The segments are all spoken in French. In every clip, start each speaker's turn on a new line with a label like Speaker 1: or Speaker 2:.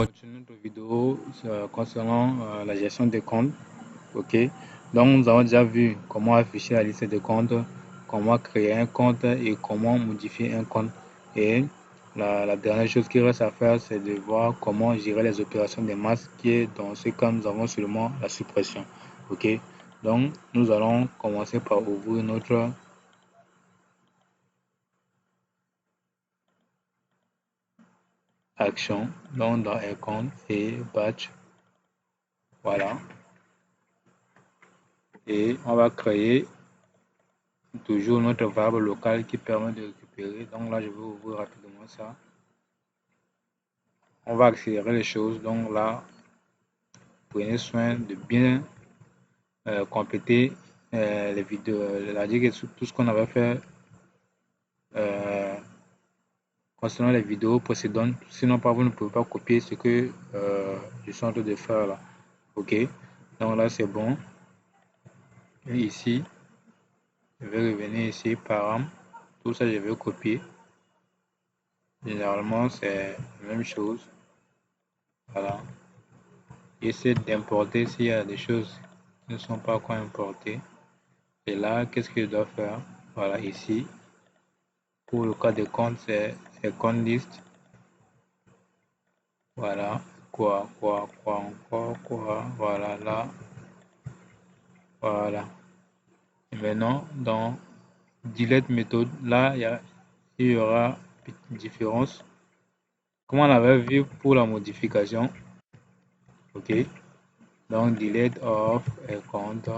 Speaker 1: Continue notre vidéo concernant la gestion des comptes. Ok, donc nous avons déjà vu comment afficher la liste de comptes, comment créer un compte et comment modifier un compte. Et la dernière chose qui reste à faire, c'est de voir comment gérer les opérations de masse, qui est dans ce cas nous avons seulement la suppression. Ok, donc nous allons commencer par ouvrir notre action, donc dans un compte et batch. Voilà, et on va créer toujours notre variable locale qui permet de récupérer. Donc là, je vais ouvrir rapidement ça. On va accélérer les choses. Donc là, prenez soin de bien compléter les vidéos. C'est-à-dire que tout ce qu'on avait fait concernant les vidéos précédentes. Sinon, vous ne pouvez pas copier ce que je suis en train de faire là. Ok. Donc là, c'est bon. Et ici, je vais revenir ici, param. Tout ça, je vais copier. Généralement, c'est la même chose. Voilà. Essayer d'importer s'il y a des choses qui ne sont pas encore importées. Et là, qu'est-ce que je dois faire? Voilà, ici. Pour le cas de compte, c'est compte list. Voilà. Quoi, encore, quoi. Voilà, là. Voilà. Et maintenant, dans delete méthode, là, il y aura une petite différence. Comme on avait vu pour la modification. OK. Donc, delete of et compte.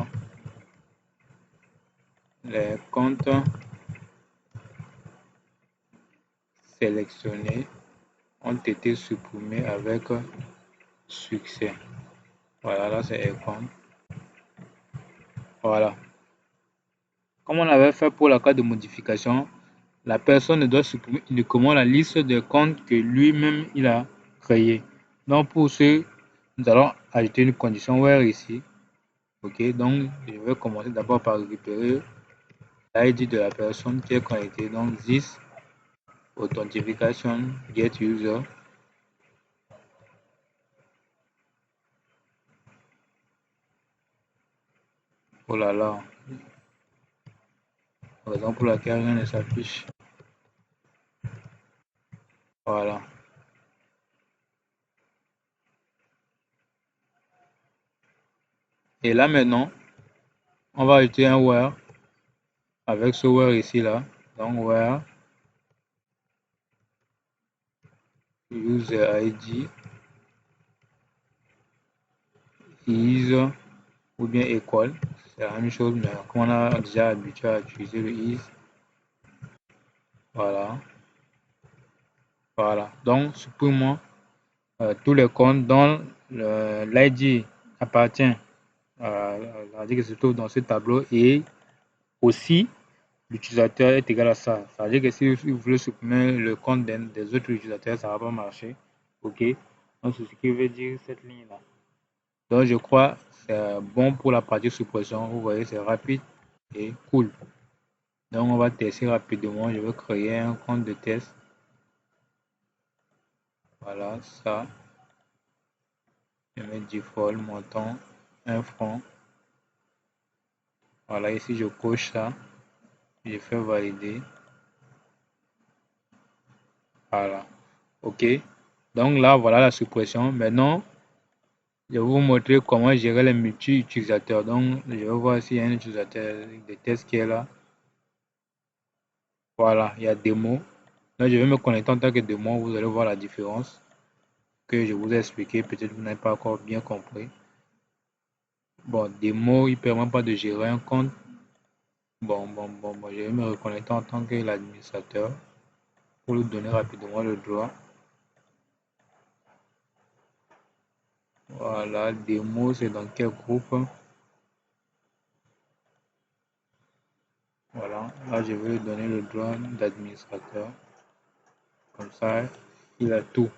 Speaker 1: Les comptes sélectionnés ont été supprimés avec succès. Voilà, là c'est icône. Voilà. Comme on avait fait pour la carte de modification, la personne ne doit supprimer uniquement la liste des comptes que lui-même il a créé. Donc pour ce, nous allons ajouter une condition where ici. Ok, donc je vais commencer d'abord par récupérer l'ID de la personne qui est connectée. Donc this authentication get user. Oh là là, raison pour laquelle rien ne s'affiche. Voilà. Et là maintenant, on va ajouter un where avec ce where ici là. Donc where user ID is ou bien equal. C'est la même chose, mais comme on a déjà habitué à utiliser le is. Voilà. Voilà. Donc supprimons tous les comptes dont l'ID appartient que se trouve dans ce tableau et aussi l'utilisateur est égal à ça. Ça veut dire que si vous voulez supprimer le compte des autres utilisateurs, ça ne va pas marcher. Ok. Donc c'est ce qui veut dire cette ligne là. Donc je crois c'est bon pour la partie suppression. Vous voyez, c'est rapide et cool. Donc on va tester rapidement. Je vais créer un compte de test. Voilà ça. Je mets default montant 1 franc. Voilà, ici je coche ça. Je fais valider. Voilà. OK. Donc là, voilà la suppression. Maintenant, je vais vous montrer comment gérer les multi-utilisateurs. Donc, je vais voir s'il y a un utilisateur de test qui est là. Voilà, il y a démo. Là, je vais me connecter en tant que démo. Vous allez voir la différence que je vous ai expliqué. Peut-être que vous n'avez pas encore bien compris. Bon, démo, il ne permet pas de gérer un compte. Bon, je vais me reconnecter en tant que l'administrateur pour lui donner rapidement le droit. Voilà, démo, c'est dans quel groupe? Voilà, là je vais lui donner le droit d'administrateur. Comme ça, il a tout.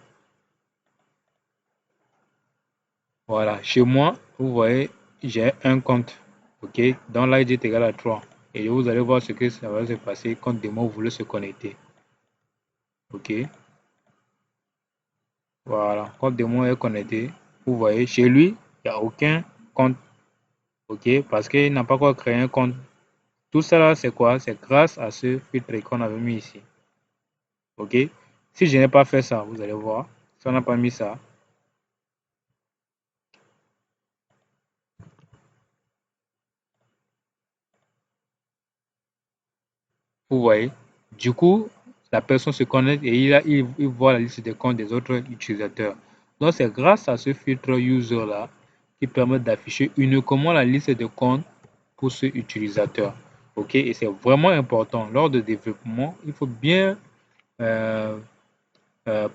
Speaker 1: Voilà, chez moi, vous voyez, j'ai un compte. Ok, donc l'ID est égal à 3. Et vous allez voir ce que ça va se passer quand démo voulait se connecter. Ok. Voilà, compte démo est connecté. Vous voyez, chez lui, il n'y a aucun compte. OK, parce qu'il n'a pas encore créé un compte. Tout ça là, c'est quoi? C'est grâce à ce filtre qu'on avait mis ici. OK, si je n'ai pas fait ça, vous allez voir, si on n'a pas mis ça, vous voyez, du coup, la personne se connecte et il voit la liste des comptes des autres utilisateurs. Donc, c'est grâce à ce filtre user là qui permet d'afficher uniquement la liste de comptes pour ce utilisateur. OK, et c'est vraiment important. Lors de développement, il faut bien euh,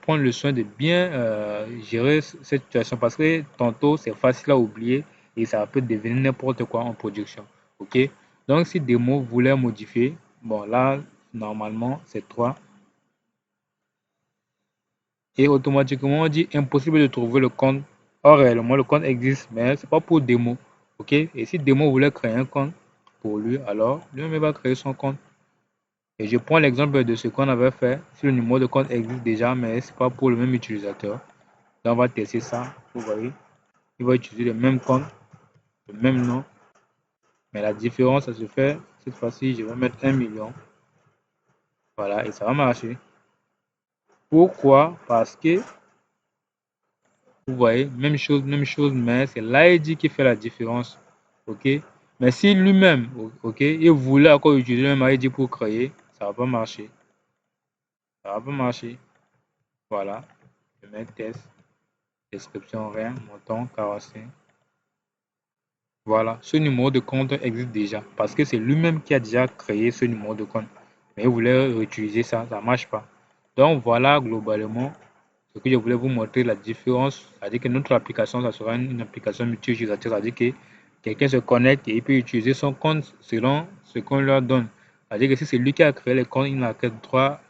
Speaker 1: prendre le soin de bien gérer cette situation parce que tantôt c'est facile à oublier et ça peut devenir n'importe quoi en production. OK, donc si démo voulait modifier, bon là normalement c'est 3 et automatiquement on dit impossible de trouver le compte. Or réellement le compte existe mais c'est pas pour démo. OK, et si démo voulait créer un compte pour lui, alors lui-même va créer son compte. Et je prends l'exemple de ce qu'on avait fait si le numéro de compte existe déjà mais c'est pas pour le même utilisateur. Là, on va tester ça. Vous voyez, il va utiliser le même compte, le même nom. Mais la différence, ça se fait, cette fois-ci, je vais mettre 1 million. Voilà, et ça va marcher. Pourquoi? Parce que, vous voyez, même chose, mais c'est l'ID qui fait la différence. OK? Mais si lui-même, OK, il voulait encore utiliser le même ID pour créer, ça va pas marcher. Ça va pas marcher. Voilà. Je mets test, description, rien, montant, 45. Voilà, ce numéro de compte existe déjà parce que c'est lui-même qui a déjà créé ce numéro de compte. Mais il voulait réutiliser ça, ça ne marche pas. Donc voilà globalement ce que je voulais vous montrer, la différence. C'est-à-dire que notre application, ça sera une application multi-utilisateur. C'est-à-dire que quelqu'un se connecte et il peut utiliser son compte selon ce qu'on leur donne. C'est-à-dire que si c'est lui qui a créé le compte, il n'a que droit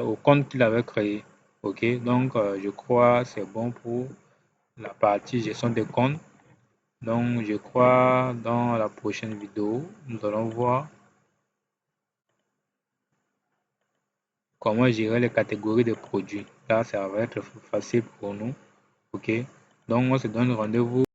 Speaker 1: au compte qu'il avait créé. Ok, donc je crois que c'est bon pour la partie gestion des comptes. Donc, je crois dans la prochaine vidéo, nous allons voir comment gérer les catégories de produits. Là, ça va être facile pour nous. OK? Donc, on se donne rendez-vous.